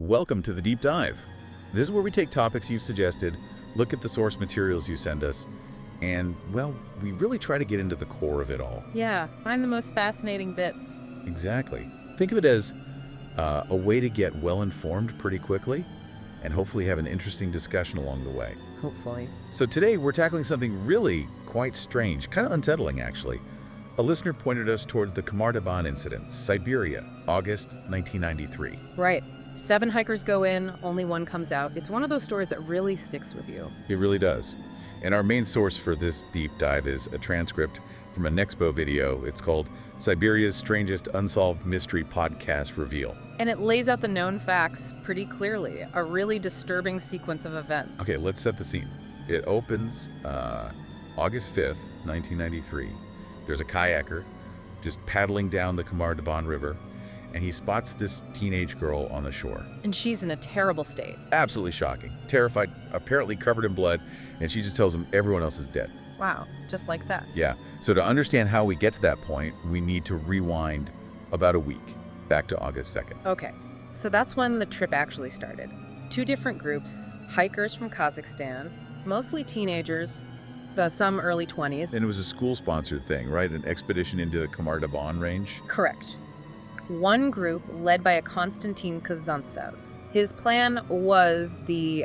Welcome to the Deep Dive. This is where we take topics you've suggested, look at the source materials you send us, and, well, we really try to get into the core of it all. Yeah, find the most fascinating bits. Exactly. Think of it as a way to get well-informed pretty quickly and hopefully have an interesting discussion along the way. Hopefully. So today we're tackling something really quite strange, kind of unsettling actually. A listener pointed us towards the Khamar-Daban incident, Siberia, August 1993. Right. 7 hikers go in, only 1 comes out. It's one of those stories that really sticks with you. It really does. And our main source for this deep dive is a transcript from a Nexpo video. It's called Siberia's Strangest Unsolved Mystery Podcast Reveal. And it lays out the known facts pretty clearly, a really disturbing sequence of events. Okay, let's set the scene. It opens August 5th, 1993. There's a kayaker just paddling down the Khamar-Daban River, and he spots this teenage girl on the shore. And she's in a terrible state. Absolutely shocking. Terrified, apparently covered in blood, and she just tells him everyone else is dead. Wow, just like that. Yeah, so to understand how we get to that point, we need to rewind about a week, back to August 2nd. Okay, so that's when the trip actually started. 2 different groups, hikers from Kazakhstan, mostly teenagers, some early 20s. And it was a school-sponsored thing, right? An expedition into the Khamar-Daban range? Correct. One group led by a Konstantin Kazantsev. His plan was the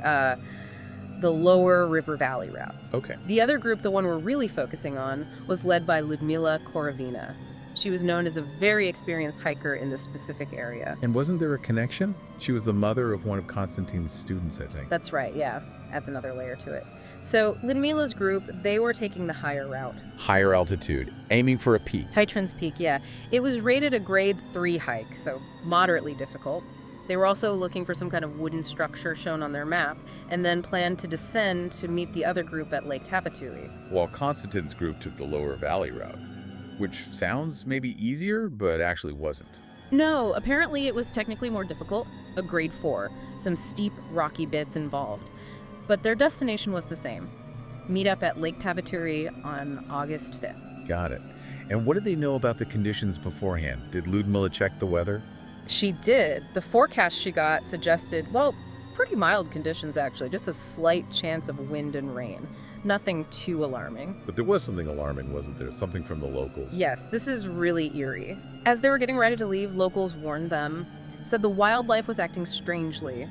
lower river valley route. Okay. The other group, the one we're really focusing on, was led by Lyudmila Korovina. She was known as a very experienced hiker in this specific area. And wasn't there a connection? She was the mother of one of Konstantin's students, I think. That's right, yeah. Adds another layer to it. So Lyudmila's group, they were taking the higher route. Higher altitude, aiming for a peak. Titran's Peak, yeah. It was rated a grade 3 hike, so moderately difficult. They were also looking for some kind of wooden structure shown on their map, and then planned to descend to meet the other group at Lake Tavatuy. While Konstantin's group took the lower valley route, which sounds maybe easier, but actually wasn't. No, apparently it was technically more difficult, a grade 4, some steep, rocky bits involved. But their destination was the same. Meet up at Lake Tavatuy on August 5th. Got it. And what did they know about the conditions beforehand? Did Lyudmila check the weather? She did. The forecast she got suggested, well, pretty mild conditions actually, just a slight chance of wind and rain. Nothing too alarming. But there was something alarming, wasn't there? Something from the locals. Yes, this is really eerie. As they were getting ready to leave, locals warned them, said the wildlife was acting strangely,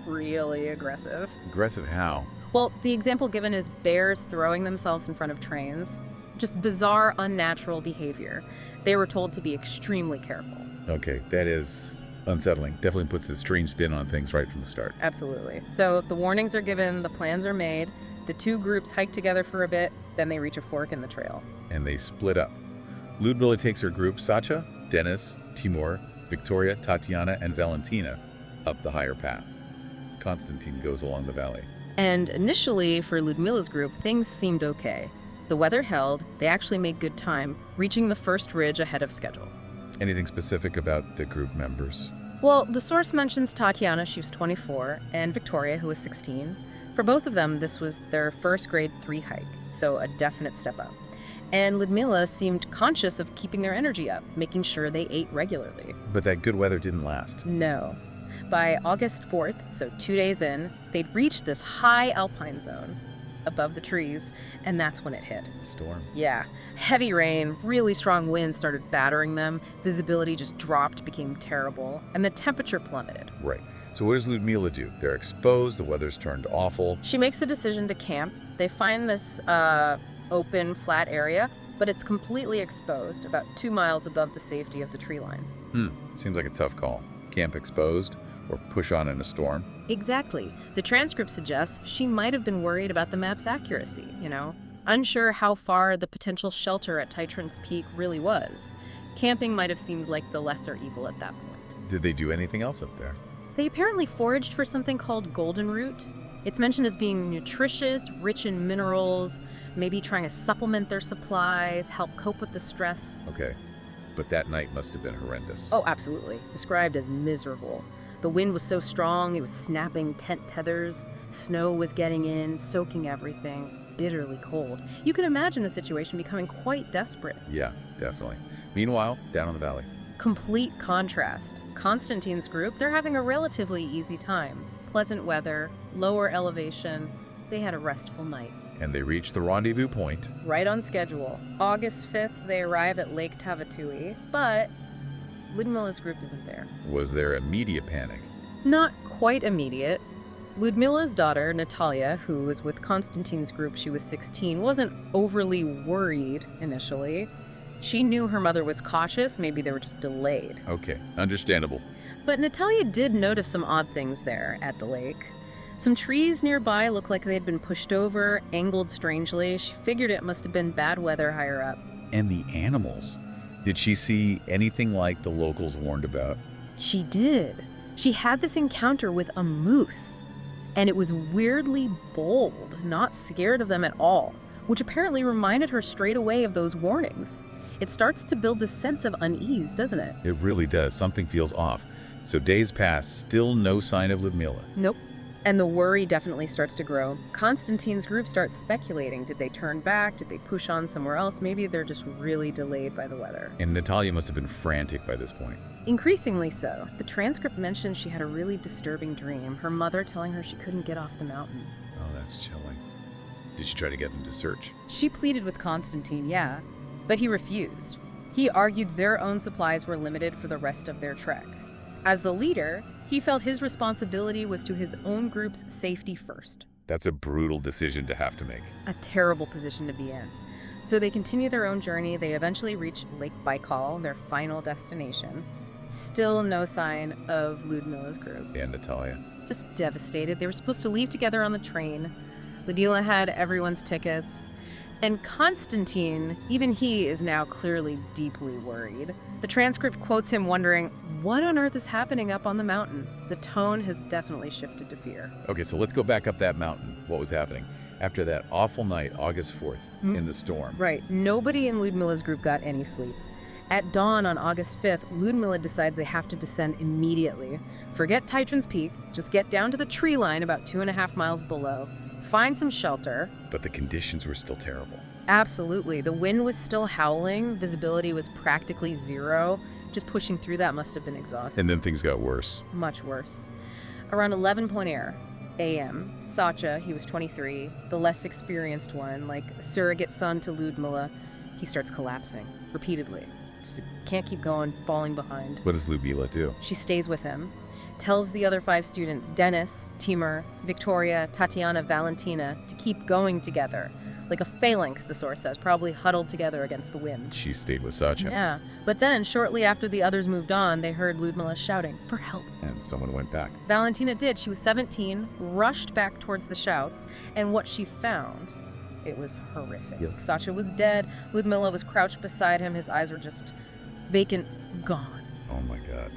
really aggressive. Aggressive how? Well, the example given is bears throwing themselves in front of trains. Just bizarre, unnatural behavior. They were told to be extremely careful. Okay, that is unsettling. Definitely puts a strange spin on things right from the start. Absolutely. So the warnings are given, the plans are made, the 2 groups hike together for a bit, then they reach a fork in the trail. And they split up. Lyudmila takes her group, Sacha, Dennis, Timur, Victoria, Tatiana, and Valentina, up the higher path. Konstantin goes along the valley. And initially, for Lyudmila's group, things seemed okay. The weather held, they actually made good time, reaching the first ridge ahead of schedule. Anything specific about the group members? Well, the source mentions Tatiana, she was 24, and Victoria, who was 16. For both of them, this was their first grade 3 hike, so a definite step up. And Lyudmila seemed conscious of keeping their energy up, making sure they ate regularly. But that good weather didn't last. No. By August 4th, so 2 days in, they'd reached this high alpine zone above the trees, and that's when it hit. The storm. Yeah. Heavy rain, really strong winds started battering them, visibility just dropped, became terrible, and the temperature plummeted. Right. So what does Lyudmila do? They're exposed, the weather's turned awful. She makes the decision to camp. They find this open, flat area, but it's completely exposed, about 2 miles above the safety of the tree line. Seems like a tough call. Camp exposed, or push on in a storm. Exactly. The transcript suggests she might have been worried about the map's accuracy, unsure how far the potential shelter at Titran's Peak really was. Camping might have seemed like the lesser evil at that point. Did they do anything else up there? They apparently foraged for something called golden root. It's mentioned as being nutritious, rich in minerals, maybe trying to supplement their supplies, help cope with the stress. Okay, but that night must have been horrendous. Oh, absolutely. Described as miserable. The wind was so strong, it was snapping tent tethers. Snow was getting in, soaking everything. Bitterly cold. You can imagine the situation becoming quite desperate. Yeah, definitely. Meanwhile, down in the valley. Complete contrast. Konstantin's group, they're having a relatively easy time. Pleasant weather, lower elevation. They had a restful night. And they reach the rendezvous point. Right on schedule. August 5th, they arrive at Lake Tavatui, but Lyudmila's group isn't there. Was there immediate panic? Not quite immediate. Lyudmila's daughter, Natalia, who was with Konstantin's group, she was 16, wasn't overly worried initially. She knew her mother was cautious, maybe they were just delayed. Okay, understandable. But Natalia did notice some odd things there at the lake. Some trees nearby looked like they had been pushed over, angled strangely. She figured it must have been bad weather higher up. And the animals. Did she see anything like the locals warned about? She did. She had this encounter with a moose, and it was weirdly bold, not scared of them at all, which apparently reminded her straight away of those warnings. It starts to build this sense of unease, doesn't it? It really does. Something feels off. So days pass, still no sign of Lyudmila. Nope. And the worry definitely starts to grow. Konstantin's group starts speculating. Did they turn back? Did they push on somewhere else? Maybe they're just really delayed by the weather. And Natalia must have been frantic by this point. Increasingly so. The transcript mentions she had a really disturbing dream, her mother telling her she couldn't get off the mountain. Oh, that's chilling. Did she try to get them to search? She pleaded with Konstantin, yeah, but he refused. He argued their own supplies were limited for the rest of their trek. As the leader, he felt his responsibility was to his own group's safety first. That's a brutal decision to have to make. A terrible position to be in. So they continue their own journey. They eventually reach Lake Baikal, their final destination. Still no sign of Lyudmila's group. And Natalia. Just devastated. They were supposed to leave together on the train. Lyudmila had everyone's tickets. And Konstantin, even he is now clearly deeply worried. The transcript quotes him wondering, what on earth is happening up on the mountain? The tone has definitely shifted to fear. Okay, so let's go back up that mountain. What was happening? After that awful night, August 4th, in the storm. Right. Nobody in Lyudmila's group got any sleep. At dawn on August 5th, Lyudmila decides they have to descend immediately. Forget Tytron's Peak, just get down to the tree line about 2.5 miles below. Find some shelter. But the conditions were still terrible. Absolutely. The wind was still howling. Visibility was practically zero. Just pushing through that must have been exhausting. And then things got worse. Much worse. Around 11 a.m., Sacha, he was 23, the less experienced one, like a surrogate son to Lyudmila, he starts collapsing repeatedly. Just can't keep going, falling behind. What does Lyudmila do? She stays with him, tells the other 5 students, Denis, Timur, Victoria, Tatiana, Valentina, to keep going together. Like a phalanx, the source says, probably huddled together against the wind. She stayed with Sacha. Yeah, but then, shortly after the others moved on, they heard Lyudmila shouting for help. And someone went back. Valentina did. She was 17, rushed back towards the shouts, and what she found, it was horrific. Yep. Sacha was dead. Lyudmila was crouched beside him. His eyes were just vacant, gone. Oh my God.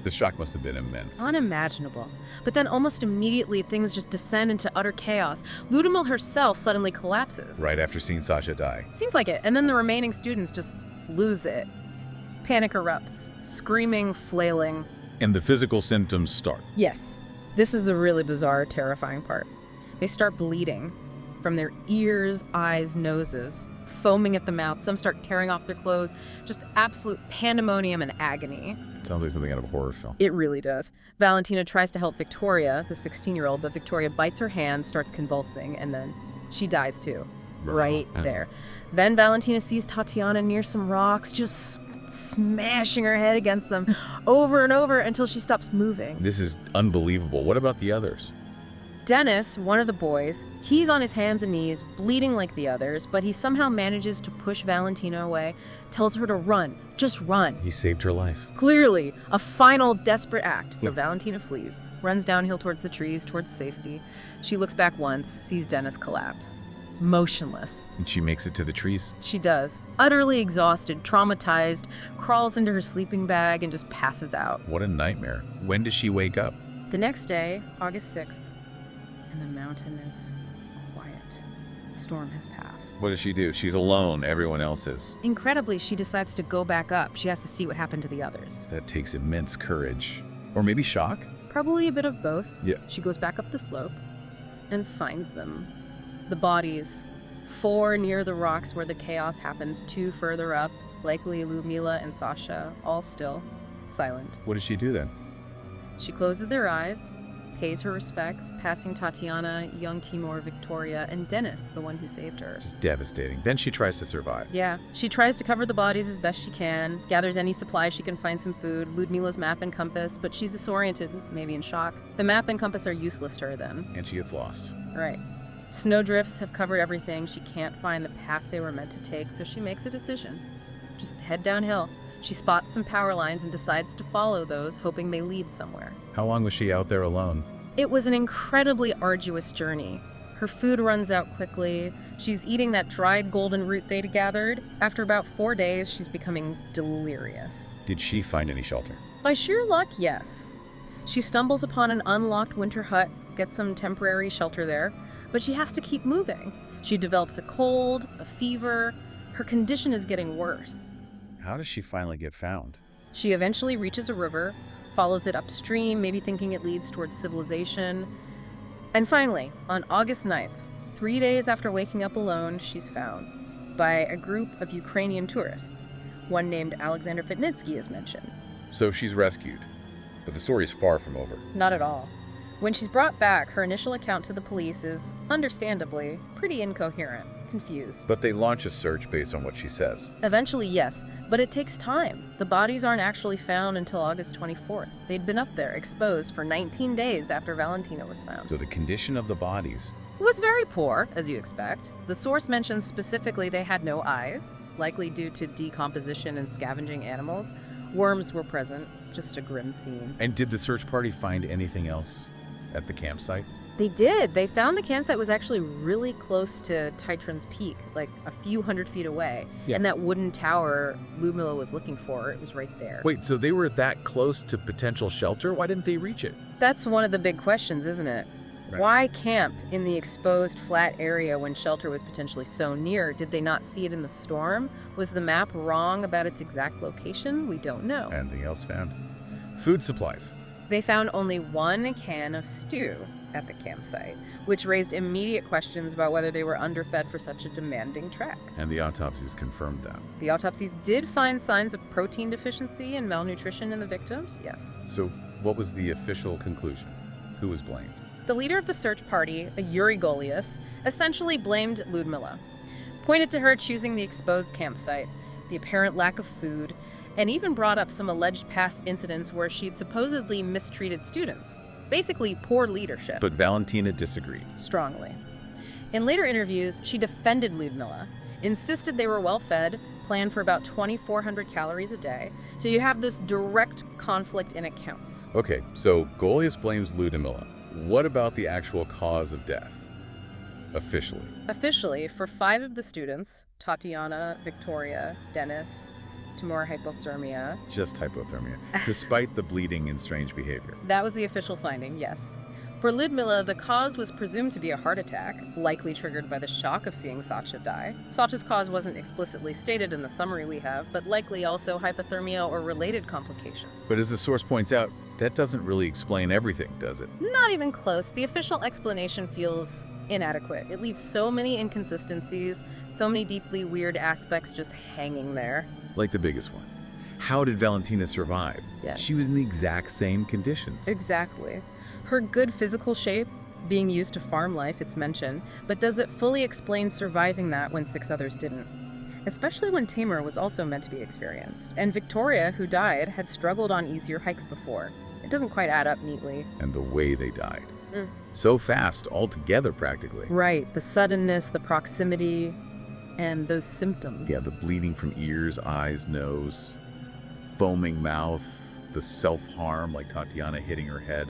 The shock must have been immense. Unimaginable. But then almost immediately, things just descend into utter chaos. Lyudmila herself suddenly collapses. Right after seeing Sacha die. Seems like it. And then the remaining students just lose it. Panic erupts, screaming, flailing. And the physical symptoms start. Yes. This is the really bizarre, terrifying part. They start bleeding from their ears, eyes, noses, foaming at the mouth. Some start tearing off their clothes. Just absolute pandemonium and agony. Sounds like something out of a horror film. It really does. Valentina tries to help Victoria, the 16-year-old, but Victoria bites her hand, starts convulsing, and then she dies too. Right there. Then Valentina sees Tatiana near some rocks, just smashing her head against them over and over until she stops moving. This is unbelievable. What about the others? Dennis, one of the boys, he's on his hands and knees, bleeding like the others, but he somehow manages to push Valentina away, tells her to run, just run. He saved her life. Clearly, a final desperate act, so Valentina flees, runs downhill towards the trees, towards safety. She looks back once, sees Dennis collapse, motionless. And she makes it to the trees. She does. Utterly exhausted, traumatized, crawls into her sleeping bag and just passes out. What a nightmare. When does she wake up? The next day, August 6th, and the mountain is quiet. The storm has passed. What does she do? She's alone. Everyone else is. Incredibly, she decides to go back up. She has to see what happened to the others. That takes immense courage. Or maybe shock? Probably a bit of both. Yeah. She goes back up the slope and finds them. The bodies, 4 near the rocks where the chaos happens, 2 further up. likely Lyudmila and Sasha, all still silent. What does she do then? She closes their eyes, pays her respects, passing Tatiana, young Timur, Victoria, and Dennis, the one who saved her. Just devastating. Then she tries to survive. Yeah, she tries to cover the bodies as best she can, gathers any supplies she can find some food, Lyudmila's map and compass, but she's disoriented, maybe in shock. The map and compass are useless to her then. And she gets lost. Right. Snowdrifts have covered everything. She can't find the path they were meant to take, so she makes a decision. Just head downhill. She spots some power lines and decides to follow those, hoping they lead somewhere. How long was she out there alone? It was an incredibly arduous journey. Her food runs out quickly. She's eating that dried golden root they'd gathered. After about 4 days, she's becoming delirious. Did she find any shelter? By sheer luck, yes. She stumbles upon an unlocked winter hut, gets some temporary shelter there, but she has to keep moving. She develops a cold, a fever. Her condition is getting worse. How does she finally get found? She eventually reaches a river, follows it upstream, maybe thinking it leads towards civilization. And finally, on August 9th, 3 days after waking up alone, she's found by a group of Ukrainian tourists. One named Alexander Fitnitsky is mentioned. So she's rescued, but the story is far from over. Not at all. When she's brought back, her initial account to the police is, understandably, pretty incoherent, confused. But they launch a search based on what she says. Eventually, yes, but it takes time. The bodies aren't actually found until August 24th. They'd been up there, exposed for 19 days after Valentina was found. So the condition of the bodies. Was very poor, as you expect. The source mentions specifically they had no eyes, likely due to decomposition and scavenging animals. Worms were present, just a grim scene. And did the search party find anything else at the campsite? They did. They found the campsite was actually really close to Titran's Peak, like a few hundred feet away. Yeah. And that wooden tower Lyudmila was looking for, it was right there. Wait, so they were that close to potential shelter? Why didn't they reach it? That's one of the big questions, isn't it? Right. Why camp in the exposed flat area when shelter was potentially so near? Did they not see it in the storm? Was the map wrong about its exact location? We don't know. Anything else found? Food supplies. They found only 1 can of stew at the campsite, which raised immediate questions about whether they were underfed for such a demanding trek. And the autopsies confirmed that. The autopsies did find signs of protein deficiency and malnutrition in the victims, yes. So what was the official conclusion? Who was blamed? The leader of the search party, a Yuri Golias, essentially blamed Lyudmila, pointed to her choosing the exposed campsite, the apparent lack of food, and even brought up some alleged past incidents where she'd supposedly mistreated students. Basically, poor leadership. But Valentina disagreed. Strongly. In later interviews, she defended Lyudmila, insisted they were well-fed, planned for about 2,400 calories a day. So you have this direct conflict in accounts. Okay, so Golias blames Lyudmila. What about the actual cause of death? Officially. Officially, for 5 of the students, Tatiana, Victoria, Dennis, Timur hypothermia. Just hypothermia, despite the bleeding and strange behavior. That was the official finding, yes. For Lyudmila, the cause was presumed to be a heart attack, likely triggered by the shock of seeing Sasha die. Sasha's cause wasn't explicitly stated in the summary we have, but likely also hypothermia or related complications. But as the source points out, that doesn't really explain everything, does it? Not even close. The official explanation feels inadequate. It leaves so many inconsistencies, so many deeply weird aspects just hanging there. Like the biggest one. How did Valentina survive? Yeah. She was in the exact same conditions. Exactly. Her good physical shape, being used to farm life, it's mentioned, but does it fully explain surviving that when 6 others didn't? Especially when Timur was also meant to be experienced. And Victoria, who died, had struggled on easier hikes before. It doesn't quite add up neatly. And the way they died. So fast, altogether practically. Right. The suddenness, the proximity, and those symptoms. Yeah, the bleeding from ears, eyes, nose, foaming mouth, the self-harm like Tatiana hitting her head,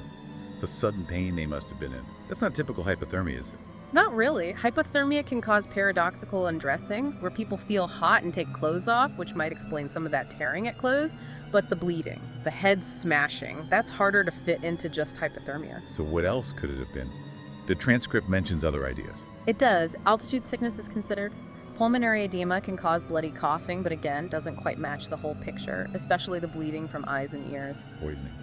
the sudden pain they must have been in. That's not typical hypothermia, is it? Not really. Hypothermia can cause paradoxical undressing, where people feel hot and take clothes off, which might explain some of that tearing at clothes. But the bleeding, the head smashing, that's harder to fit into just hypothermia. So what else could it have been? The transcript mentions other ideas. It does. Altitude sickness is considered. Pulmonary edema can cause bloody coughing, but again, doesn't quite match the whole picture, especially the bleeding from eyes and ears. Poisoning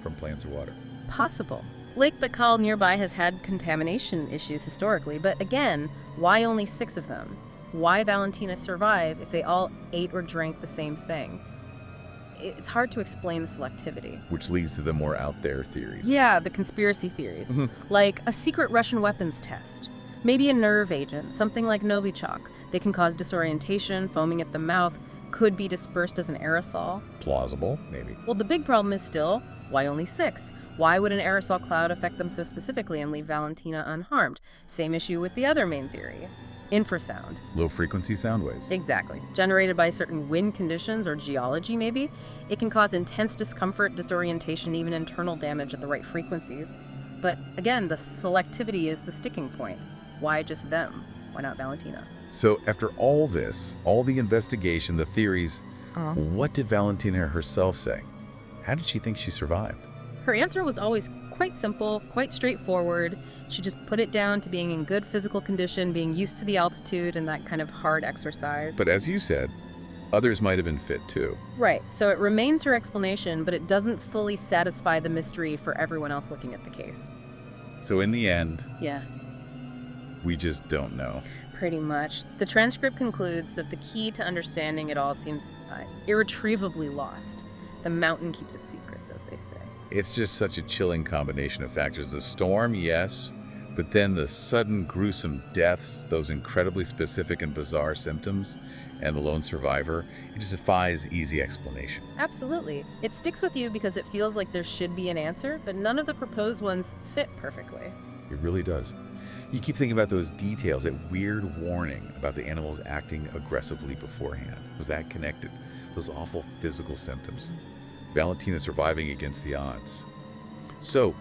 from plants or water. Possible. Lake Baikal nearby has had contamination issues historically, but again, why only 6 of them? Why Valentina survive if they all ate or drank the same thing? It's hard to explain the selectivity. Which leads to the more out there theories. Yeah, the conspiracy theories. Like a secret Russian weapons test. Maybe a nerve agent, something like Novichok. They can cause disorientation, foaming at the mouth, could be dispersed as an aerosol. Plausible, maybe. Well, the big problem is still, why only 6? Why would an aerosol cloud affect them so specifically and leave Valentina unharmed? Same issue with the other main theory. Infrasound. Low-frequency sound waves. Exactly. Generated by certain wind conditions or geology, maybe. It can cause intense discomfort, disorientation, even internal damage at the right frequencies. But again, the selectivity is the sticking point. Why just them? Why not Valentina? So after all this, all the investigation, the theories, what did Valentina herself say? How did she think she survived? Her answer was always quite simple, quite straightforward. She just put it down to being in good physical condition, being used to the altitude and that kind of hard exercise. But as you said, others might have been fit too. Right, so it remains her explanation, but it doesn't fully satisfy the mystery for everyone else looking at the case. So in the end, Yeah, we just don't know. pretty much. The transcript concludes that the key to understanding it all seems irretrievably lost. The mountain keeps its secrets, as they say. It's just such a chilling combination of factors. The storm, yes, but then the sudden gruesome deaths, those incredibly specific and bizarre symptoms, and the lone survivor, it just defies easy explanation. Absolutely. It sticks with you because it feels like there should be an answer, but none of the proposed ones fit perfectly. It really does. You keep thinking about those details, that weird warning about the animals acting aggressively beforehand. Was that connected? Those awful physical symptoms. Valentina surviving against the odds. So,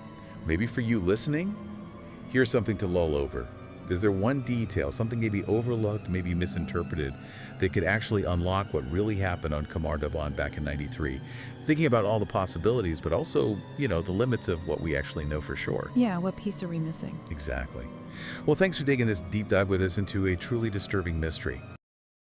maybe for you listening, here's something to lull over. Is there one detail, something maybe overlooked, maybe misinterpreted, that could actually unlock what really happened on Khamar-Daban back in '93? Thinking about all the possibilities, but also, the limits of what we actually know for sure. Yeah, what piece are we missing? Exactly. Well, thanks for taking this deep dive with us into a truly disturbing mystery.